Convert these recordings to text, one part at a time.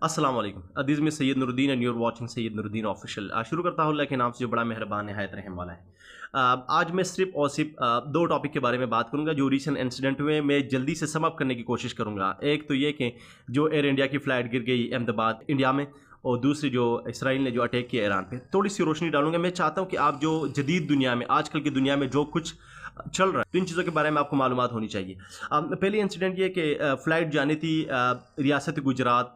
अस्सलाम वालेकुम this me Syed Nooruddin and you are watching Syed Nooruddin official. शुरू करता हूँ अल्लाह के नाम से जो बड़ा मेहरबान नहायत रहम वाला है। आज मैं सिर्फ और सिर्फ दो टॉपिक के बारे में बात करूँगा जो रिसेंट इंसिडेंट हुए। मैं जल्दी से सम अप करने की कोशिश करूँगा। एक तो ये कि जो एयर इंडिया की फ़्लाइट गिर गई अहमदाबाद इंडिया में, और दूसरी जो इसराइल ने जो अटैक किया ईरान पे, थोड़ी सी रोशनी डालूंगा। मैं चाहता हूँ कि आप जो जदीद दुनिया में, आजकल की दुनिया में जो कुछ चल रहा है, तो इन चीज़ों के बारे में आपको मालूमात होनी चाहिए। पहली इंसिडेंट ये कि फ़्लाइट जानी थी रियासत गुजरात,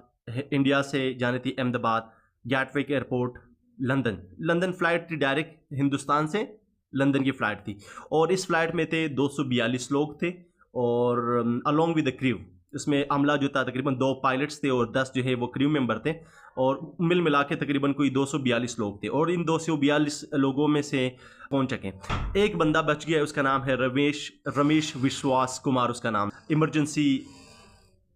इंडिया से जानी थी Ahmedabad Gatwick airport, London. London flight थी डायरेक्ट हिंदुस्तान से, लंदन की फ़्लाइट थी। और इस फ्लाइट में थे 242 लोग थे, और अलॉन्ग विद द क्रू, इसमें अमला जो था तकरीबन 2 पायलट्स थे और 10 जो है वो क्रू मेंबर थे, और मिल मिला के तकरीबन कोई 242 लोग थे। और इन 242 लोगों में से पहुंच सकें, एक बंदा बच गया, उसका नाम है रमेश विश्वास कुमार उसका नाम। इमरजेंसी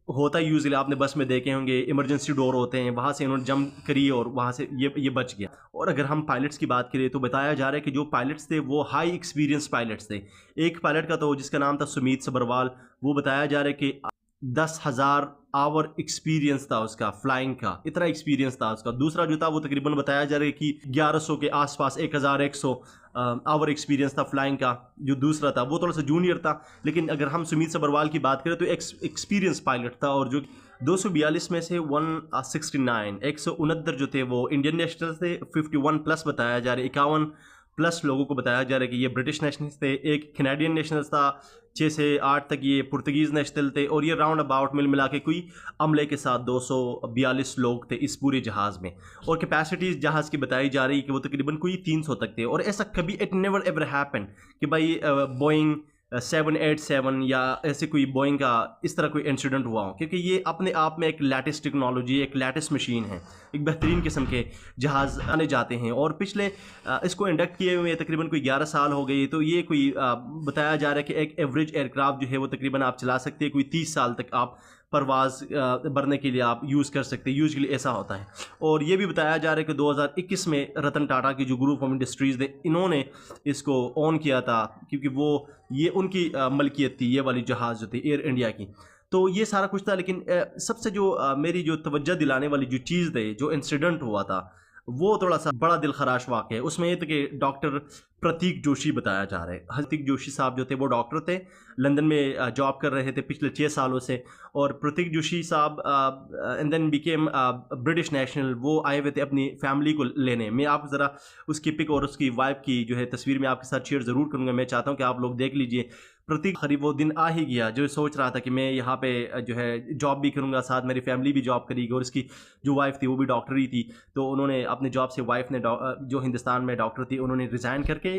होता है यूजली, आपने बस में देखे होंगे, इमरजेंसी डोर होते हैं, वहाँ से इन्होंने जंप करी और वहाँ से ये बच गया। और अगर हम पायलट्स की बात करें तो बताया जा रहा है कि जो पायलट्स थे वो हाई एक्सपीरियंस पायलट्स थे। एक पायलट का तो जिसका नाम था सुमीत सबरवाल, वो बताया जा रहा है कि 10,000 आवर एक्सपीरियंस था उसका, फ्लाइंग का इतना एक्सपीरियंस था उसका। दूसरा जो था वो तकरीबन बताया जा रहा है कि 1100 के आसपास, 1100 आवर एक्सपीरियंस था फ्लाइंग का। जो दूसरा था वो थोड़ा सा जूनियर था, लेकिन अगर हम सुमीत सबरवाल की बात करें तो एक्सपीरियंस पायलट था। और जो 242 में से 169 जो थे वो इंडियन नेशनल थे, 51 प्लस बताया जा रहा है, 51 प्लस लोगों को बताया जा रहा है कि ये ब्रिटिश नेशनल थे। एक कैनेडियन नेशनल था, 6 से 8 तक ये पुर्तगीज़ नेशनल थे, और ये राउंड अबाउट मिल मिला के कोई अमले के साथ 242 लोग थे इस पूरे जहाज़ में। और कैपेसिटी इस जहाज़ की बताई जा रही है कि वो तकरीबन कोई 300 तक थे। और ऐसा कभी इट नेवर एवर हैपन कि भाई बोइंग 787 या ऐसे कोई बोइंग का इस तरह कोई इंसिडेंट हुआ हो, क्योंकि ये अपने आप में एक लेटेस्ट टेक्नोलॉजी, एक लेटेस्ट मशीन है, एक बेहतरीन किस्म के जहाज़ आने जाते हैं। और पिछले इसको इंडक्ट किए हुए तकरीबन कोई 11 साल हो गई। तो ये कोई बताया जा रहा है कि एक एवरेज एयरक्राफ्ट जो है वो तकरीबन आप चला सकते हैं, कोई 30 साल तक आप परवाज़ भरने के लिए आप यूज़ कर सकते हैं, यूजली ऐसा होता है। और ये भी बताया जा रहा है कि 2021 में रतन टाटा की जो ग्रुप ऑफ इंडस्ट्रीज़ थे, इन्होंने इसको ऑन किया था, क्योंकि वो ये उनकी मलकियत थी, ये वाली जहाज़ जो थी एयर इंडिया की। तो ये सारा कुछ था, लेकिन सबसे जो मेरी जो तवज्जो दिलाने वाली जो चीज़ थी, जो इंसिडेंट हुआ था, वो थोड़ा सा बड़ा दिल खराश वाक़या है। उसमें ये था कि डॉक्टर प्रतीक जोशी बताया जा रहा है। प्रतीक जोशी साहब जो थे वो डॉक्टर थे, लंदन में जॉब कर रहे थे पिछले 6 सालों से। और प्रतीक जोशी साहब and then became British national. वो आए हुए थे अपनी फैमिली को लेने। मैं आप ज़रा उसकी पिक और उसकी वाइफ की जो है तस्वीर मैं आपके साथ शेयर ज़रूर करूँगा। मैं चाहता हूँ कि आप लोग देख लीजिए। प्रतीक करीब वो दिन आ ही गया जो सोच रहा था कि मैं यहाँ पे जो है जॉब भी करूँगा, साथ मेरी फैमिली भी जॉब करेगी, और इसकी जो वाइफ थी वो भी डॉक्टर ही थी। तो उन्होंने अपने जॉब से, वाइफ ने जो हिंदुस्तान में डॉक्टर थी, उन्होंने रिज़ाइन करके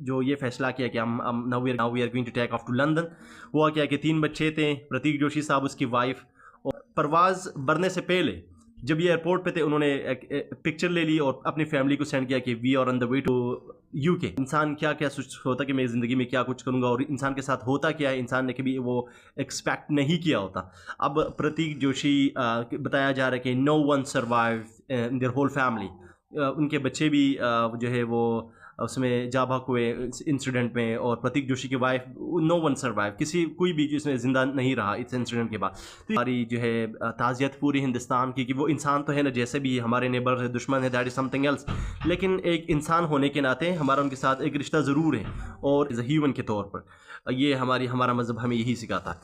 जो ये फैसला किया कि हम now we are going to take off to London. हुआ क्या कि 3 बच्चे थे, प्रतीक जोशी साहब, उसकी वाइफ। और परवाज़ भरने से पहले जब ये एयरपोर्ट पे थे, उन्होंने एक पिक्चर ले ली और अपनी फैमिली को सेंड किया कि we are on the way to UK. इंसान क्या क्या होता कि मैं ज़िंदगी में क्या कुछ करूँगा, और इंसान के साथ होता क्या है, इंसान ने कभी वो एक्सपेक्ट नहीं किया होता। अब प्रतीक जोशी बताया जा रहा है कि no one survive in their whole family. उनके बच्चे भी जो है वो उसमें जा भाग हुए इंसिडेंट में, और प्रतीक जोशी की वाइफ, नो वन सर्वाइव, कोई भी जिसमें ज़िंदा नहीं रहा इस इंसिडेंट के बाद। तो हमारी जो है ताज़ियत पूरी हिंदुस्तान की, कि वो इंसान तो है ना, जैसे भी हमारे नेबर है, दुश्मन है, दैट इज़ समथिंग एल्स, लेकिन एक इंसान होने के नाते हमारा उनके साथ एक रिश्ता ज़रूर है, और एज ए ह्यूमन के तौर पर ये हमारा मज़हब हमें यही सिखाता है।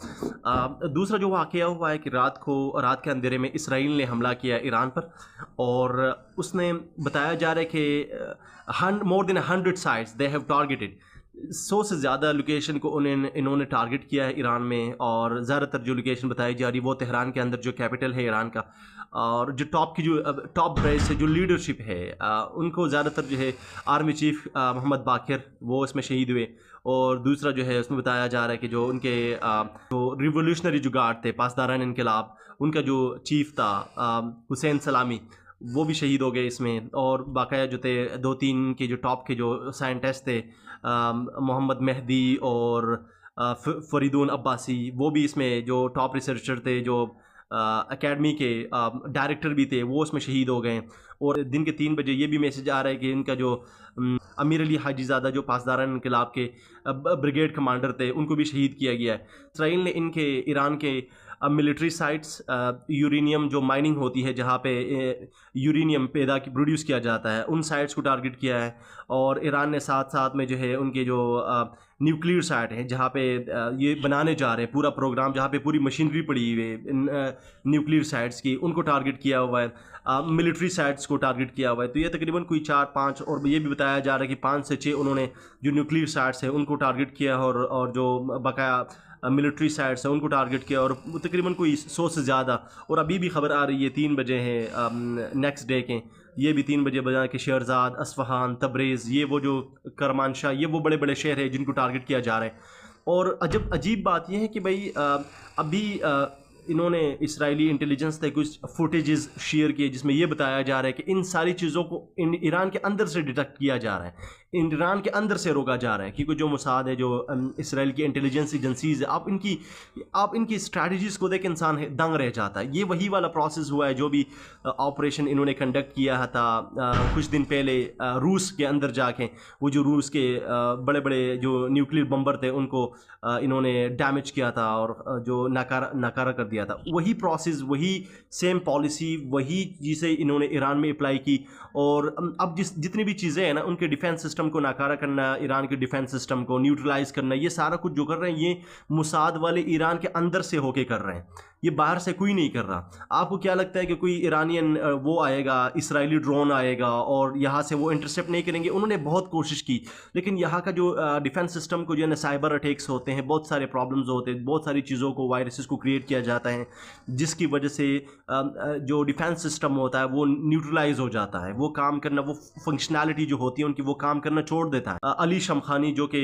दूसरा जो वाक़या हुआ है कि रात के अंधेरे में इसराइल ने हमला किया ईरान पर, और उसने बताया जा रहा है कि more than 100 sites they have targeted. 100 से ज़्यादा लोकेशन को इन्होंने टारगेट किया है ईरान में। और ज़्यादातर जो लोकेशन बताई जा रही है वो तेहरान के अंदर, जो कैपिटल है ईरान का, और जो टॉप ब्रेस है, जो लीडरशिप है, उनको ज़्यादातर जो है आर्मी चीफ मोहम्मद बाकिर, वो इसमें शहीद हुए। और दूसरा जो है उसमें बताया जा रहा है कि जो उनके जो रिवोल्यूशनरी जो गार्ड थे, पासदारान इनकलाब, उनका जो चीफ था हुसैन सलामी, वो भी शहीद हो गए इसमें। और बाकाया जो थे 2-3 के जो टॉप के जो साइंटिस्ट थे, मोहम्मद मेहदी और फरीदून अब्बासी, वो भी इसमें जो टॉप रिसर्चर थे, जो एकेडमी के डायरेक्टर भी थे, वो उसमें शहीद हो गए। और दिन के 3 बजे ये भी मैसेज आ रहा है कि इनका जो अमीर अली हाजीज़ादा जो पासदारान इनकलाब के ब्रिगेड कमांडर थे उनको भी शहीद किया गया है। इसराइल ने इनके ईरान के मिलिट्री साइट्स, यूरेनियम जो माइनिंग होती है जहाँ पे यूरेनियम प्रोड्यूस किया जाता है, उन साइट्स को टारगेट किया है। और ईरान ने साथ साथ में जो है उनके जो न्यूक्लियर साइट है जहाँ पे ये बनाने जा रहे हैं पूरा प्रोग्राम, जहाँ पे पूरी मशीनरी पड़ी हुई है न्यूक्लियर साइट्स की, उनको टारगेट किया हुआ है। मिलिट्री साइट्स को टारगेट किया हुआ है। तो ये तकरीबन कोई 4-5 और ये भी बताया जा रहा है कि 5 से 6 उन्होंने जो न्यूक्लियर साइट्स है उनको टारगेट किया और जो बकाया मिलिट्री साइट्स है उनको टारगेट किया, और तकरीबन कोई 100 से ज़्यादा। और अभी भी खबर आ रही है 3 बजे हैं नेक्स्ट डे के, ये भी 3 बजे बजा के शेरजाद, असफ़हान, तब्रेज़, ये वो जो करमानशाह, ये वो बड़े बड़े शहर हैं जिनको टारगेट किया जा रहा है। और अजीब बात यह है कि भाई अभी इन्होंने इसराइली इंटेलिजेंस से कुछ फुटेजेस शेयर किए जिसमें ये बताया जा रहा है कि इन सारी चीज़ों को ईरान के अंदर से डिटेक्ट किया जा रहा है, ईरान के अंदर से रोका जा रहा है। क्योंकि जो मोसाद है, जो इसराइल की इंटेलिजेंस एजेंसीज है, आप इनकी स्ट्रैटेजीज़ को देख इंसान दंग रह जाता है। ये वही वाला प्रोसेस हुआ है जो भी ऑपरेशन इन्होंने कंडक्ट किया था कुछ दिन पहले रूस के अंदर जाके, वो जो रूस के बड़े बड़े जो न्यूक्लियर बम्बर थे उनको इन्होंने डैमेज किया था और जो नाकारा कर दिया था। वही प्रोसेस, वही सेम पॉलिसी, वही चीज़ें इन्होंने ईरान में अप्लाई की। और अब जितनी भी चीज़ें हैं ना, उनके डिफेंस सिस्टम को नाकारा करना, ईरान के डिफेंस सिस्टम को न्यूट्रलाइज करना, ये सारा कुछ जो कर रहे हैं ये मोसाद वाले ईरान के अंदर से होके कर रहे हैं, ये बाहर से कोई नहीं कर रहा। आपको क्या लगता है कि कोई ईरानियन वो आएगा, इसराइली ड्रोन आएगा और यहाँ से वो इंटरसेप्ट नहीं करेंगे? उन्होंने बहुत कोशिश की, लेकिन यहाँ का जो डिफेंस सिस्टम को जो है ना, साइबर अटैक्स होते हैं, बहुत सारे प्रॉब्लम्स होते हैं, बहुत सारी चीज़ों को, वायरसेस को क्रिएट किया जाता है, जिसकी वजह से जो डिफेंस सिस्टम होता है वो न्यूट्रलाइज हो जाता है, वो काम करना, वो फंक्शनैलिटी जो होती है उनकी, वो काम करना छोड़ देता है। अली शमखानी जो कि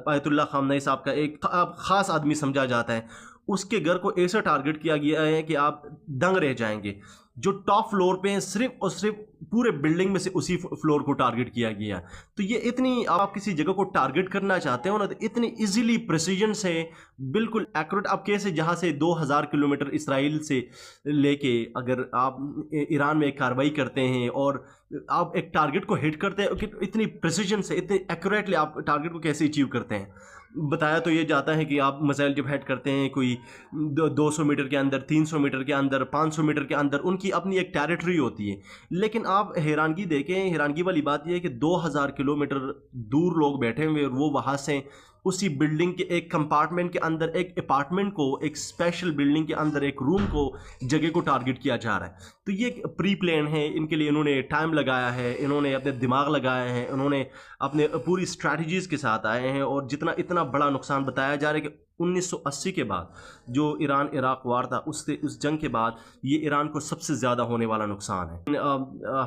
आयतुल्लाह खामनेई साहब का एक ख़ास आदमी समझा जाता है, उसके घर को ऐसा टारगेट किया गया है कि आप दंग रह जाएंगे। जो टॉप फ्लोर पे हैं, सिर्फ और सिर्फ पूरे बिल्डिंग में से उसी फ्लोर को टारगेट किया गया। तो ये इतनी, आप किसी जगह को टारगेट करना चाहते हो ना, तो इतनी इजीली प्रिसीजन से, बिल्कुल एक्यूरेट, आप कैसे जहाँ से 2000 किलोमीटर इसराइल से लेके अगर आप ईरान में एक कार्रवाई करते हैं और आप एक टारगेट को हिट करते हैं, इतनी प्रिसीजन से, इतने एक्यूरेटली आप टारगेट को कैसे अचीव करते हैं? बताया तो ये जाता है कि आप मिसाइल जब हेड करते हैं कोई 200 मीटर के अंदर, 300 मीटर के अंदर, 500 मीटर के अंदर, उनकी अपनी एक टेरिटरी होती है। लेकिन आप हैरानगी देखें, हैरानगी वाली बात यह है कि 2000 किलोमीटर दूर लोग बैठे हुए और वो वहाँ से उसी बिल्डिंग के एक कंपार्टमेंट के अंदर, एक अपार्टमेंट को, एक स्पेशल बिल्डिंग के अंदर एक रूम को, जगह को टारगेट किया जा रहा है। तो ये एक प्री प्लान है, इनके लिए इन्होंने टाइम लगाया है, इन्होंने अपने दिमाग लगाया है, इन्होंने अपने पूरी स्ट्रैटेजीज़ के साथ आए हैं। और जितना इतना बड़ा नुकसान बताया जा रहा है कि 1980 के बाद जो ईरान इराक वार था, उस जंग के बाद ये ईरान को सबसे ज़्यादा होने वाला नुकसान है।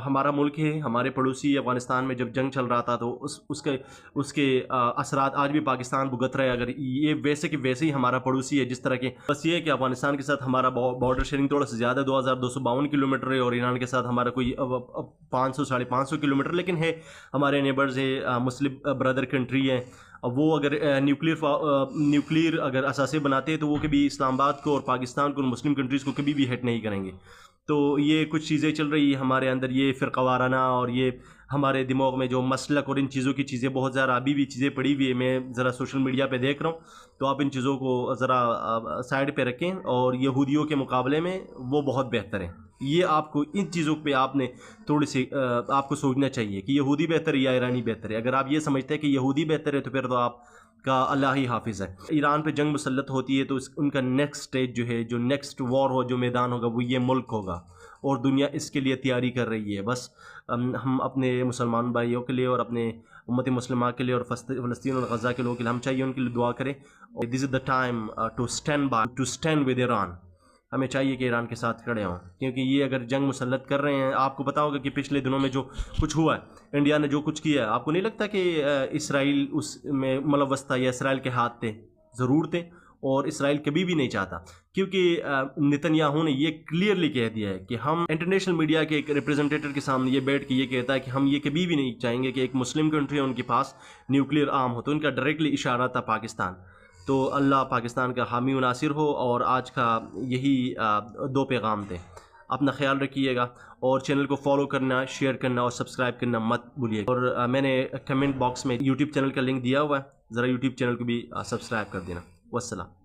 हमारा मुल्क है, हमारे पड़ोसी अफ़गानिस्तान में जब जंग चल रहा था तो उसके असरात आज भी पाकिस्तान भुगत रहा है। अगर ये वैसे कि वैसे ही हमारा पड़ोसी है जिस तरह के, बस ये है कि अफ़गानिस्तान के साथ हमारा बॉर्डर शेयरिंग थोड़ा सा ज़्यादा 2252 किलोमीटर है और ईरान के साथ हमारा कोई 500-550 किलोमीटर, लेकिन है हमारे नेबर्स है, मुस्लिम ब्रदर कंट्री है। अब वो अगर न्यूक्लियर अगर असासे बनाते हैं तो वो कभी इस्लामाबाद को और पाकिस्तान को और मुस्लिम कंट्रीज़ को कभी भी हिट नहीं करेंगे। तो ये कुछ चीज़ें चल रही है हमारे अंदर, ये फ़िरक़ावाराना और ये हमारे दिमाग में जो मसलक और इन चीज़ों की चीज़ें बहुत ज़्यादा अभी भी चीज़ें पड़ी हुई है। मैं ज़रा सोशल मीडिया पे देख रहा हूँ, तो आप इन चीज़ों को ज़रा साइड पे रखें और यहूदियों के मुकाबले में वो बहुत बेहतर है। ये आपको इन चीज़ों पे आपने थोड़ी सी आपको सोचना चाहिए कि यहूदी बेहतर है या ईरानी बेहतर है। अगर आप ये समझते हैं कि यहूदी बेहतर है तो फिर तो आप का अल्लाह ही हाफिज़ है। ईरान पे जंग मुसल्लत होती है तो उनका नेक्स्ट स्टेज जो है, जो नेक्स्ट वॉर हो, जो मैदान होगा, वो ये मुल्क होगा और दुनिया इसके लिए तैयारी कर रही है। बस हम अपने मुसलमान भाइयों के लिए और अपने उम्मत मुस्लिमा के लिए और फ़लस्तीन और गज़ा के लोगों के लिए हम चाहिए उनके लिए दुआ करें। This is the time to stand with Iran. हमें चाहिए कि ईरान के साथ खड़े हों, क्योंकि ये अगर जंग मुसल्लत कर रहे हैं, आपको पता होगा कि पिछले दिनों में जो कुछ हुआ है, इंडिया ने जो कुछ किया है, आपको नहीं लगता कि इसराइल उसमें मुलव्वस था या इसराइल के हाथ थे? ज़रूर थे, और इसराइल कभी भी नहीं चाहता, क्योंकि नेतन्याहू ने ये क्लियरली कह दिया है कि हम इंटरनेशनल मीडिया के एक रिप्रेजेंटेटिव के सामने ये बैठ के ये कहता है कि हम ये कभी भी नहीं चाहेंगे कि एक मुस्लिम कंट्री है उनके पास न्यूक्लियर आर्म हो। तो उनका डायरेक्टली इशारा था पाकिस्तान। तो अल्लाह पाकिस्तान का हामी व नासिर हो। और आज का यही 2 पैगाम थे। अपना ख्याल रखिएगा और चैनल को फॉलो करना, शेयर करना और सब्सक्राइब करना मत भूलिएगा। और मैंने कमेंट बॉक्स में यूट्यूब चैनल का लिंक दिया हुआ है, ज़रा यूट्यूब चैनल को भी सब्सक्राइब कर देना। वस्सलाम।